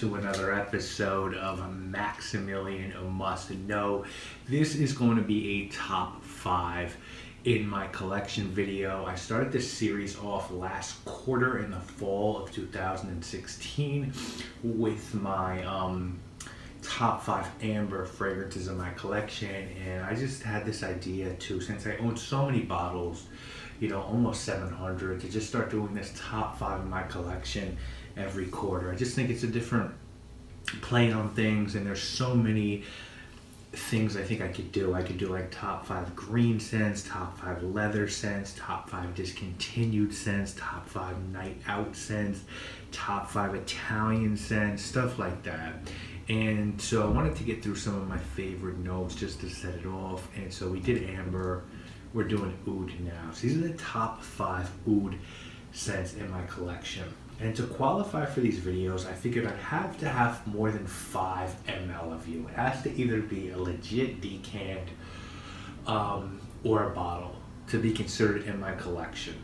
to another episode of Maximilian a Must Know. This is going to be a top 5 in my collection video. I started this series off last quarter in the fall of 2016 with my top 5 amber fragrances in my collection, and I just had this idea too, since I own so many bottles, you know, almost 700, to just start doing this top 5 in my collection every quarter. I just think it's a different play on things, and there's so many things I think I could do. I could do like top 5 green scents, top 5 leather scents, top 5 discontinued scents, top 5 night out scents, top 5 Italian scents, stuff like that. And so I wanted to get through some of my favorite notes just to set it off. And so we did amber, we're doing oud now. So these are the top 5 oud scents in my collection. And to qualify for these videos, I figured I'd have to have more than 5 ml of you. It has to either be a legit decant or a bottle to be considered in my collection.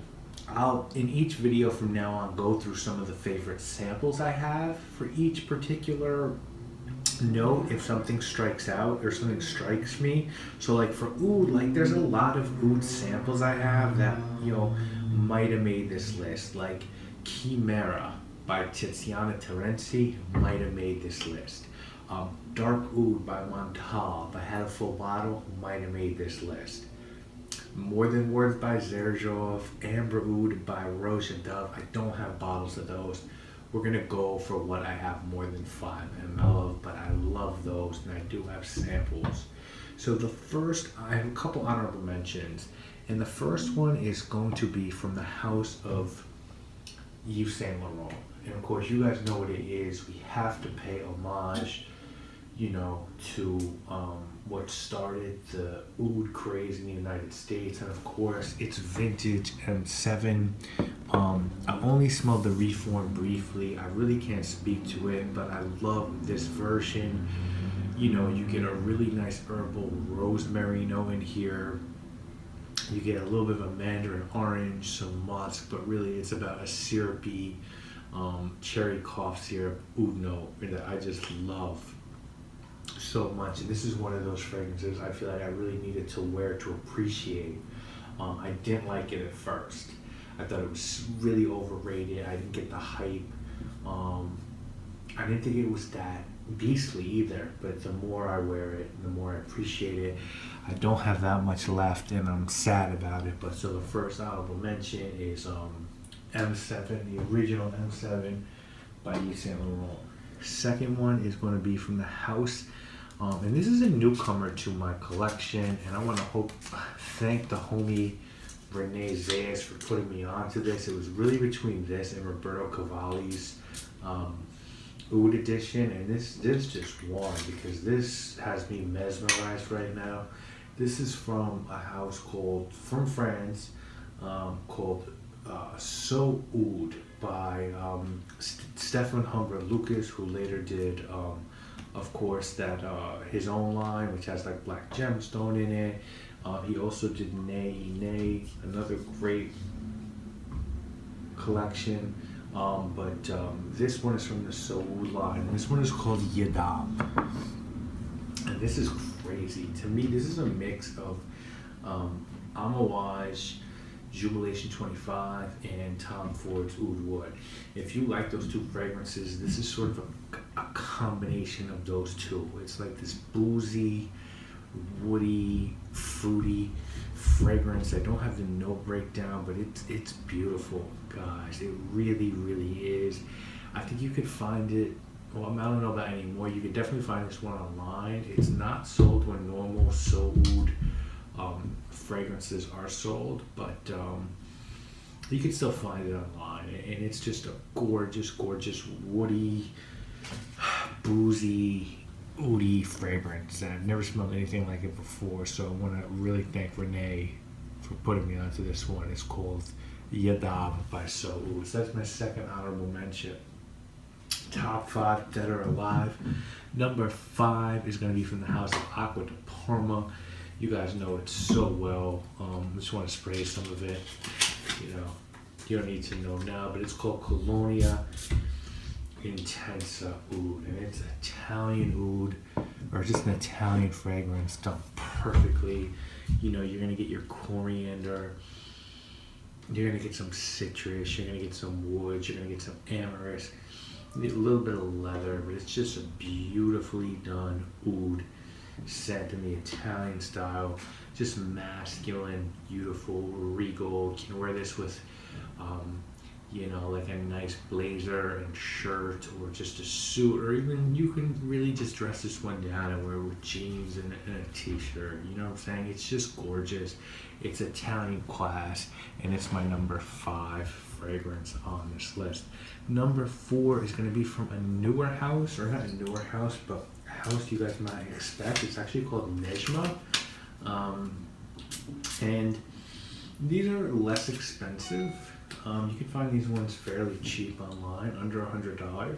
I'll, in each video from now on, go through some of the favorite samples I have for each particular note if something strikes out or something strikes me. So like for oud, like there's a lot of oud samples I have that, you know, might have made this list. Like Chimera by Tiziana Terenzi might have made this list. Dark Oud by Montal, if I had a full bottle, might have made this list. More Than Words by Xerjov, Amber Oud by Rose and Dove. I don't have bottles of those. We're gonna go for what I have more than 5 ml of, but I love those, and I do have samples. So the first, I have a couple honorable mentions, and the first one is going to be from the house of Yves Saint Laurent. And of course, you guys know what it is. We have to pay homage, you know, to what started the oud craze in the United States. And of course, it's vintage M7. I only smelled the reform briefly. I really can't speak to it, but I love this version. You know, you get a really nice herbal rosemary note in here. You get a little bit of a mandarin orange, some musk, but really it's about a syrupy cherry cough syrup oud note that I just love so much. And this is one of those fragrances I feel like I really needed to wear to appreciate. I didn't like it at first. I thought it was really overrated. I didn't get the hype. I didn't think it was that beastly either, but the more I wear it, the more I appreciate it. I don't have that much left, and I'm sad about it. But so the first honorable mention is M7, the original M7 by Yves Saint Laurent. Second one is going to be from the house, and this is a newcomer to my collection, and I want to thank the homie Renee Zayas for putting me onto this. It was really between this and Roberto Cavalli's oud edition, and this just won because this has me mesmerized right now. This is from a house from France, called So Oud by Stefan Humbert Lucas, who later did, of course, that his own line, which has like black gemstone in it. He also did Nay, another great collection. But this one is from the So Oud line. This one is called Yadam. And this is crazy. To me, this is a mix of Amouage, Jubilation 25, and Tom Ford's Oud Wood. If you like those two fragrances, this is sort of a combination of those two. It's like this boozy, woody, fruity fragrance. I don't have the note breakdown, but it's beautiful, guys. It really, really is. I think you could find it, well, I don't know about anymore. You could definitely find this one online. It's not sold when normal So Oud fragrances are sold, but you can still find it online, and it's just a gorgeous, gorgeous, woody, boozy, oudy fragrance, and I've never smelled anything like it before. So I want to really thank Renee for putting me onto this one. It's called Yadam by So Oud. So that's my second honorable mention. Top 5 dead or alive. Number 5 is going to be from the house of Acqua di Parma. You guys know it so well. Just want to spray some of it. You know, you don't need to know now, but it's called Colonia. Intensa oud, and it's Italian oud, or just an Italian fragrance done perfectly. You know, you're gonna get your coriander, you're gonna get some citrus, you're gonna get some wood, you're gonna get some amyris, you get a little bit of leather, but it's just a beautifully done oud scent in the Italian style, just masculine, beautiful, regal. You can wear this with you know, like a nice blazer and shirt, or just a suit, or even you can really just dress this one down and wear it with jeans and a t-shirt. You know what I'm saying? It's just gorgeous. It's Italian class, and it's my number 5 fragrance on this list. Number 4 is going to be from a newer house, or not a newer house, but a house you guys might expect. It's actually called Nazma, and these are less expensive. You can find these ones fairly cheap online, under $100,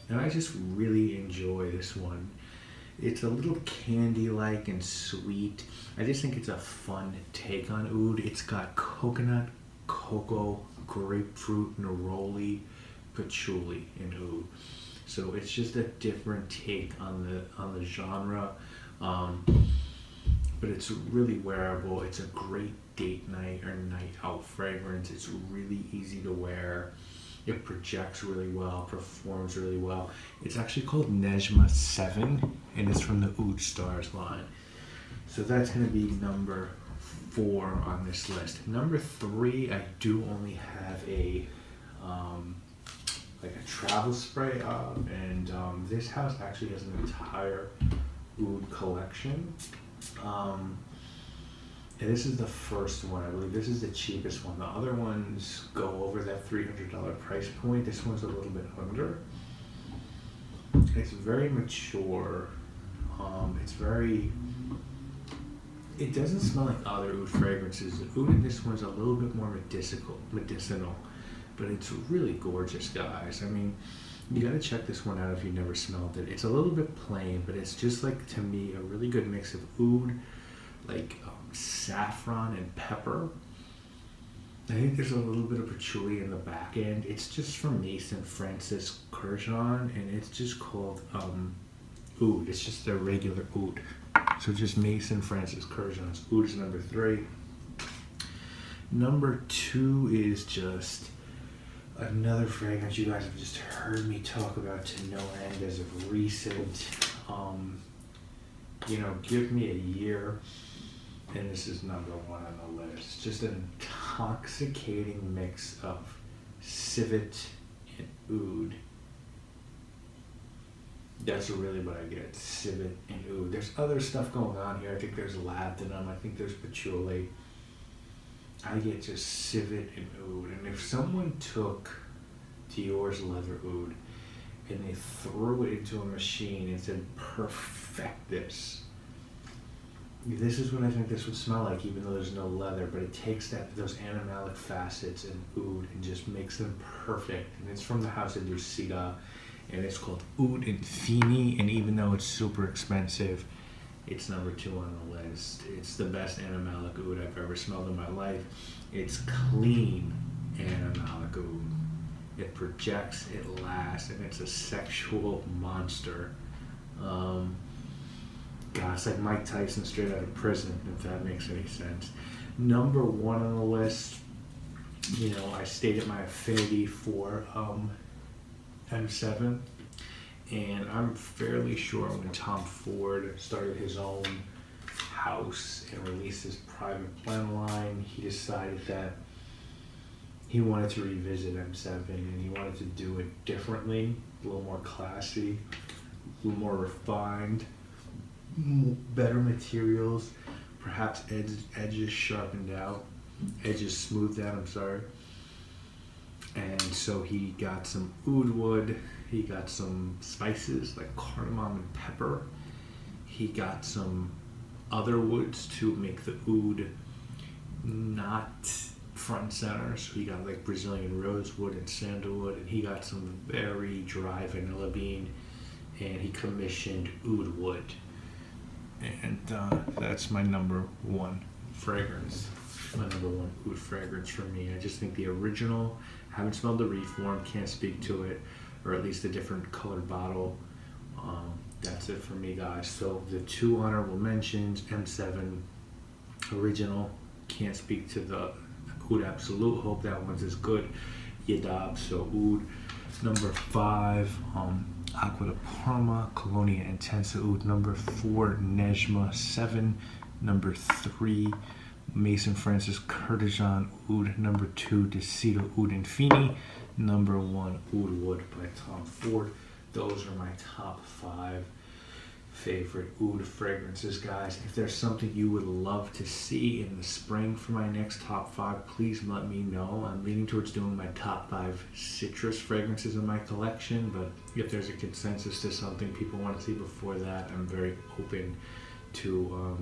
and I just really enjoy this one. It's a little candy-like and sweet. I just think it's a fun take on oud. It's got coconut, cocoa, grapefruit, neroli, patchouli in oud. So it's just a different take on the genre, but it's really wearable. It's a great date night or night out fragrance. It's really easy to wear. It projects really well, performs really well. It's actually called Nazma 7, and it's from the Oud Stars line. So that's going to be number 4 on this list. Number 3, I do only have a like a travel spray of, and this house actually has an entire oud collection. And this is the first one. I believe this is the cheapest one. The other ones go over that $300 price point. This one's a little bit under. It's very mature. It doesn't smell like other oud fragrances. The oud in this one's a little bit more medicinal, but it's really gorgeous, guys. I mean, you gotta check this one out if you've never smelled it. It's a little bit plain, but it's just like, to me, a really good mix of oud, like saffron and pepper. I think there's a little bit of patchouli in the back end. It's just from Mason Francis Kurkdjian, and it's just called oud. It's just a regular oud. So just Mason Francis Kurkdjian's oud is number 3. Number 2 is just another fragrance you guys have just heard me talk about to no end as of recent. You know, give me a year, and this is number 1 on the list. Just an intoxicating mix of civet and oud. That's really what I get, civet and oud. There's other stuff going on here. I think there's labdanum. I think there's patchouli. I get just civet and oud. And if someone took Dior's leather oud and they threw it into a machine and said, perfect this is what I think this would smell like, even though there's no leather, but it takes those animalic facets and oud and just makes them perfect. And it's from the house of Lucida, and it's called Oud Infini, and even though it's super expensive, it's number 2 on the list. It's the best animalic oud I've ever smelled in my life. It's clean animalic oud. It projects, it lasts, and it's a sexual monster. God, it's like Mike Tyson straight out of prison, if that makes any sense. Number 1 on the list, you know, I stated my affinity for M7, and I'm fairly sure when Tom Ford started his own house and released his private blend line, he decided that he wanted to revisit M7, and he wanted to do it differently, a little more classy, a little more refined, better materials, perhaps edges sharpened out, edges smoothed out, I'm sorry. And so he got some oud wood, he got some spices like cardamom and pepper, he got some other woods to make the oud not front and center, so he got like Brazilian rosewood and sandalwood, and he got some very dry vanilla bean, and he commissioned oud wood. And that's my number 1 fragrance. My number 1 oud fragrance for me. I just think the original, haven't smelled the reform, can't speak to it. or at least a different colored bottle. That's it for me, guys. So the 2 honorable mentions: M7 original, can't speak to the Oud Absolute, hope that one's as good. Yadab, so Oud. Number 5, Aqua de Parma, Colonia Intensa Oud. Number 4, Nazma 7. Number 3, Mason Francis Curtijan Oud. Number 2, Decido Oud Infini. Number 1, Oud Wood by Tom Ford. Those are my top 5 favorite Oud fragrances, guys. If there's something you would love to see in the spring for my next top 5, please let me know. I'm leaning towards doing my top 5 citrus fragrances in my collection, but if there's a consensus to something people want to see before that, I'm very open to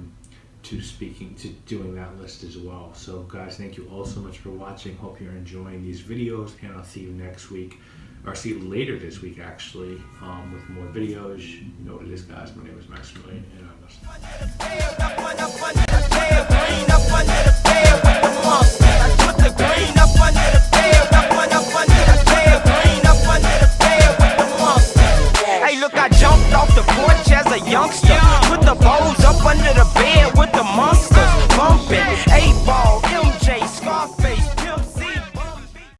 speaking to doing that list as well. So guys, thank you all so much for watching. Hope you're enjoying these videos, and I'll see you next week, or see you later this week actually, with more videos. You know what it is, guys. My name is Maximilian, and I'm Hey, look, I jumped off the porch as a youngster. Put the bowls up under the bed with the monsters. Bumping 8-ball, MJ, Scarface.